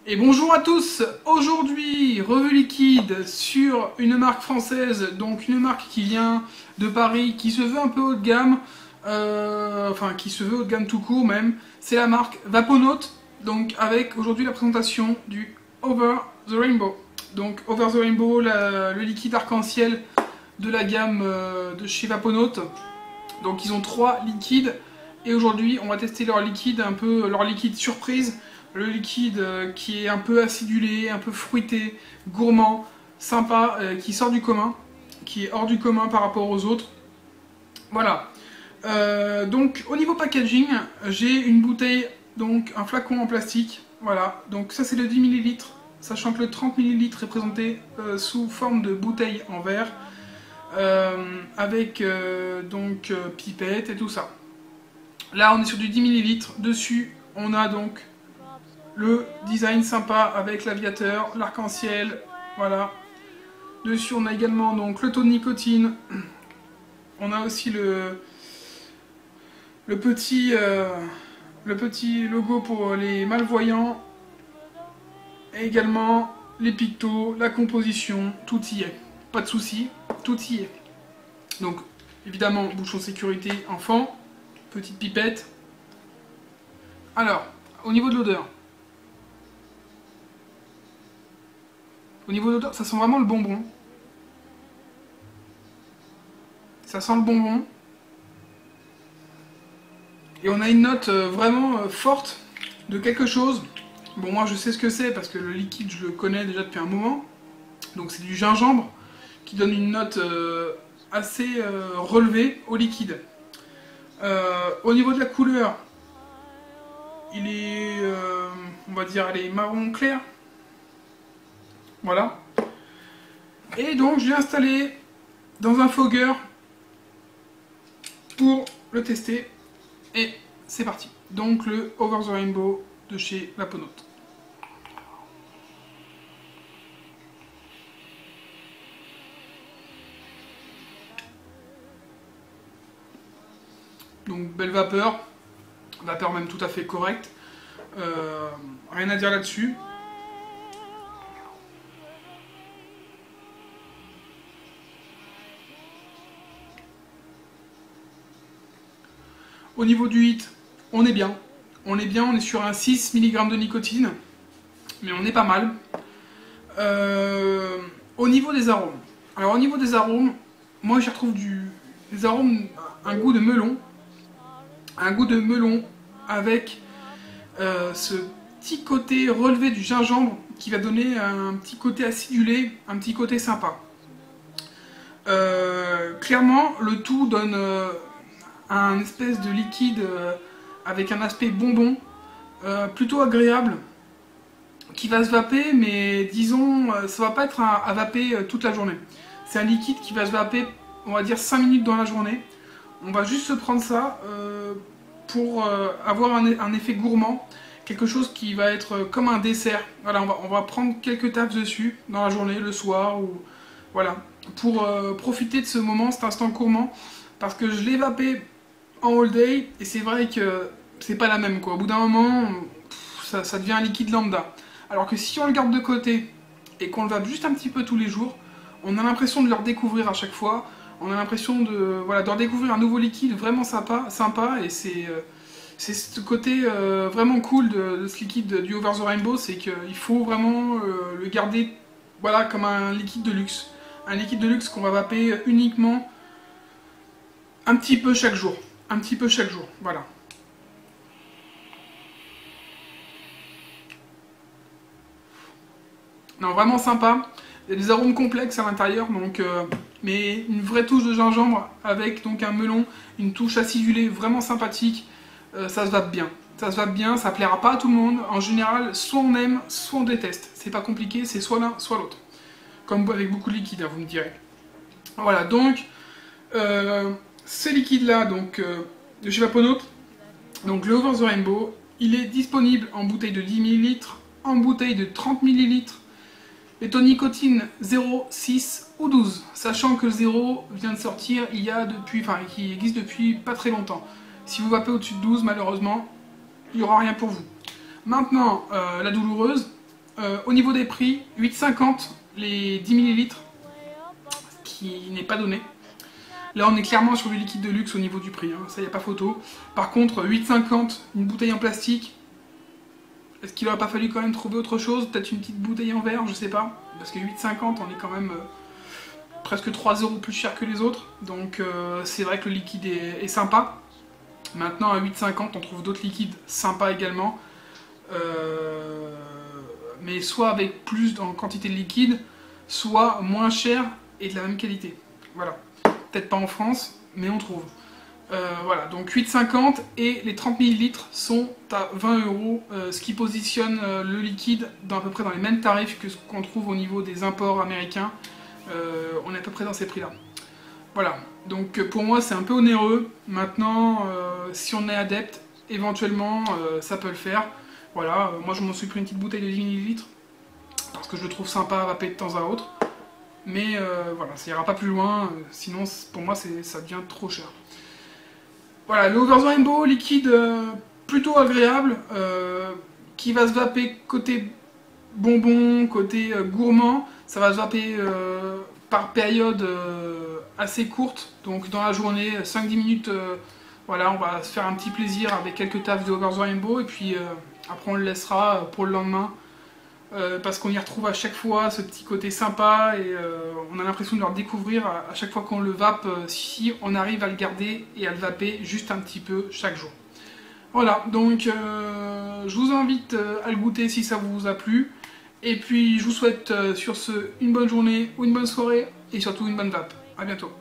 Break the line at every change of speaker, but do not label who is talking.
Et bonjour à tous. Aujourd'hui, revue liquide sur une marque française, donc une marque qui vient de Paris, qui se veut un peu haut de gamme, enfin qui se veut haut de gamme tout court même. C'est la marque Vaponaut, donc avec aujourd'hui la présentation du Over the Rainbow. Donc Over the Rainbow, le liquide arc-en-ciel de la gamme de chez Vaponaut. Donc ils ont 3 liquides et aujourd'hui on va tester leur liquide, un peu leur liquide surprise. Le liquide qui est un peu acidulé, un peu fruité, gourmand, sympa, qui sort du commun, qui est hors du commun par rapport aux autres. Voilà. Donc au niveau packaging, j'ai une bouteille, donc un flacon en plastique. Voilà. Donc ça c'est le 10 ml, sachant que le 30 ml est présenté sous forme de bouteille en verre, avec donc pipette et tout ça. Là on est sur du 10 ml. Dessus on a donc le design sympa avec l'aviateur, l'arc-en-ciel, voilà. Dessus on a également donc le taux de nicotine. On a aussi le petit logo pour les malvoyants. Et également les pictos, la composition, tout y est. Pas de soucis, tout y est. Donc évidemment bouchon sécurité enfant, petite pipette. Alors, au niveau de l'odeur. Au niveau de l'odeur, ça sent vraiment le bonbon. Ça sent le bonbon. Et on a une note vraiment forte de quelque chose. Bon, moi je sais ce que c'est parce que le liquide je le connais déjà depuis un moment. Donc c'est du gingembre qui donne une note assez relevée au liquide. Au niveau de la couleur, il est, on va dire, elle est marron clair. Voilà. Et donc je l'ai installé dans un fogger pour le tester. Et c'est parti. Donc le Over the Rainbow de chez Vaponaut. Donc belle vapeur même tout à fait correcte. Rien à dire là-dessus. Au niveau du hit, on est bien. On est bien, on est sur un 6 mg de nicotine. Mais on est pas mal. Au niveau des arômes. Alors au niveau des arômes, moi j'y retrouve des arômes, un goût de melon. Un goût de melon avec ce petit côté relevé du gingembre qui va donner un petit côté acidulé, un petit côté sympa. Clairement, le tout donne un espèce de liquide avec un aspect bonbon, plutôt agréable, qui va se vaper, mais disons, ça va pas être à vaper toute la journée. C'est un liquide qui va se vaper, on va dire 5 minutes dans la journée. On va juste se prendre ça pour avoir un effet gourmand, quelque chose qui va être comme un dessert. Voilà, on va prendre quelques tapes dessus dans la journée, le soir, ou voilà, pour profiter de ce moment, cet instant gourmand, parce que je l'ai vapé en all day, et c'est vrai que c'est pas la même quoi. Au bout d'un moment, ça devient un liquide lambda. Alors que si on le garde de côté et qu'on le vape juste un petit peu tous les jours, on a l'impression de le redécouvrir à chaque fois. On a l'impression de redécouvrir un nouveau liquide vraiment sympa et c'est ce côté vraiment cool de ce liquide du Over the Rainbow, c'est qu'il faut vraiment le garder voilà, comme un liquide de luxe. Un liquide de luxe qu'on va vaper uniquement un petit peu chaque jour. Un petit peu chaque jour, voilà. Non, vraiment sympa. Il y a des arômes complexes à l'intérieur, donc mais une vraie touche de gingembre avec donc un melon, une touche acidulée vraiment sympathique. Ça se vape bien. Ça se vape bien, ça plaira pas à tout le monde. En général, soit on aime, soit on déteste. C'est pas compliqué, c'est soit l'un, soit l'autre. Comme avec beaucoup de liquide, hein, vous me direz. Voilà, donc ces liquides-là, donc de chez Vaponaut, donc le Over the Rainbow, il est disponible en bouteille de 10 ml, en bouteille de 30 ml. Les taux de nicotine 0, 6 ou 12, sachant que le 0 vient de sortir il y a depuis, enfin qui existe depuis pas très longtemps. Si vous vapez au-dessus de 12, malheureusement, il n'y aura rien pour vous. Maintenant, la douloureuse, Au niveau des prix, 8,50 les 10 ml, qui n'est pas donné. Là on est clairement sur du liquide de luxe au niveau du prix, hein, ça y a pas photo. Par contre 8,50 une bouteille en plastique, est-ce qu'il aurait pas fallu quand même trouver autre chose? Peut-être une petite bouteille en verre, je sais pas. Parce que 8,50 on est quand même presque 3 € plus cher que les autres. Donc c'est vrai que le liquide est sympa. Maintenant à 8,50 on trouve d'autres liquides sympas également. Mais soit avec plus en quantité de liquide, soit moins cher et de la même qualité. Voilà. Peut-être pas en France, mais on trouve. Voilà, donc 8,50 et les 30 ml sont à 20 €, ce qui positionne le liquide à peu près dans les mêmes tarifs que ce qu'on trouve au niveau des imports américains. On est à peu près dans ces prix-là. Voilà, donc pour moi c'est un peu onéreux. Maintenant, si on est adepte, éventuellement ça peut le faire. Voilà, moi je m'en suis pris une petite bouteille de 10 ml parce que je le trouve sympa à vaper de temps à autre. Mais voilà, ça ira pas plus loin, sinon pour moi ça devient trop cher. Voilà, le Over the Rainbow, liquide plutôt agréable, qui va se vaper côté bonbon, côté gourmand. Ça va se vaper par période assez courte, donc dans la journée, 5-10 minutes, voilà, on va se faire un petit plaisir avec quelques taffes de Over the Rainbow, et puis après on le laissera pour le lendemain. Parce qu'on y retrouve à chaque fois ce petit côté sympa et on a l'impression de le redécouvrir à chaque fois qu'on le vape, si on arrive à le garder et à le vaper juste un petit peu chaque jour. Voilà, donc je vous invite à le goûter si ça vous a plu. Et puis je vous souhaite sur ce une bonne journée ou une bonne soirée et surtout une bonne vape. A bientôt.